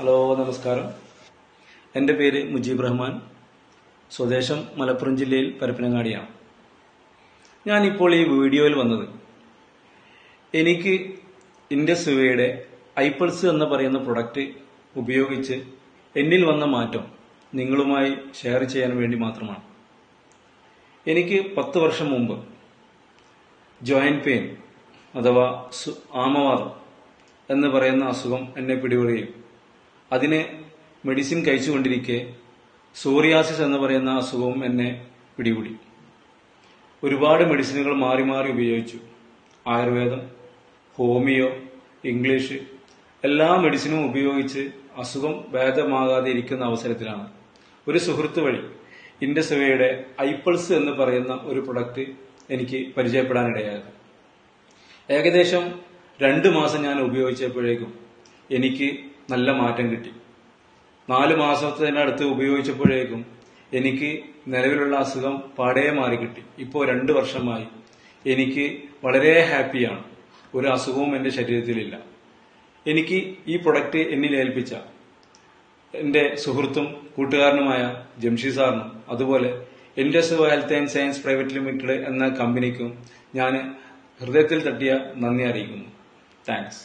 Hello, നമസ്കാരം. എൻ്റെ പേര് മുജീബ് റഹ്മാൻ. സ്വദേശം മലപ്പുറം ജില്ലയിൽ പരപ്പനങ്ങാടിയാണ്. ഞാനിപ്പോൾ ഈ വീഡിയോയിൽ വന്നത് എനിക്ക് ഇൻഡസ്വിവയുടെ ഐപൾസ് എന്ന് പറയുന്ന പ്രൊഡക്റ്റ് ഉപയോഗിച്ച് എന്നിൽ വന്ന മാറ്റം നിങ്ങളുമായി ഷെയർ ചെയ്യാൻ വേണ്ടി മാത്രമാണ്. എനിക്ക് 10 വർഷം മുമ്പ് ജോയിന്റ് പെയിൻ അഥവാ ആമവാദം എന്ന് പറയുന്ന അസുഖം എന്നെ പിടികൂടുകയും അതിന് മെഡിസിൻ കഴിച്ചുകൊണ്ടിരിക്കെ സോറിയാസിസ് എന്ന് പറയുന്ന അസുഖവും എന്നെ പിടികൂടി. ഒരുപാട് മെഡിസിനുകൾ മാറി മാറി ഉപയോഗിച്ചു. ആയുർവേദം, ഹോമിയോ, ഇംഗ്ലീഷ് എല്ലാ മെഡിസിനും ഉപയോഗിച്ച് അസുഖം ഭേദമാകാതെ ഇരിക്കുന്ന അവസരത്തിലാണ് ഒരു സുഹൃത്ത് വഴി ഇൻഡസ്വിവയുടെ ഐപൾസ് എന്ന് പറയുന്ന ഒരു പ്രൊഡക്റ്റ് എനിക്ക് പരിചയപ്പെടാനിടയായത്. ഏകദേശം 2 മാസം ഞാൻ ഉപയോഗിച്ചപ്പോഴേക്കും എനിക്ക് നല്ല മാറ്റം കിട്ടി. 4 മാസത്തിനടുത്ത് ഉപയോഗിച്ചപ്പോഴേക്കും എനിക്ക് നിലവിലുള്ള അസുഖം പാടെ മാറി കിട്ടി. ഇപ്പോൾ 2 വർഷമായി എനിക്ക് വളരെ ഹാപ്പിയാണ്. ഒരു അസുഖവും എൻ്റെ ശരീരത്തിലില്ല. എനിക്ക് ഈ പ്രൊഡക്റ്റ് എന്നിൽ ഏൽപ്പിച്ച എൻ്റെ സുഹൃത്തും കൂട്ടുകാരനുമായ ജംഷി സാറിനും അതുപോലെ Indus Viva health and science private limited എന്ന കമ്പനിക്കും ഞാൻ ഹൃദയത്തിൽ തട്ടിയ നന്ദി അറിയിക്കുന്നു. താങ്ക്സ്.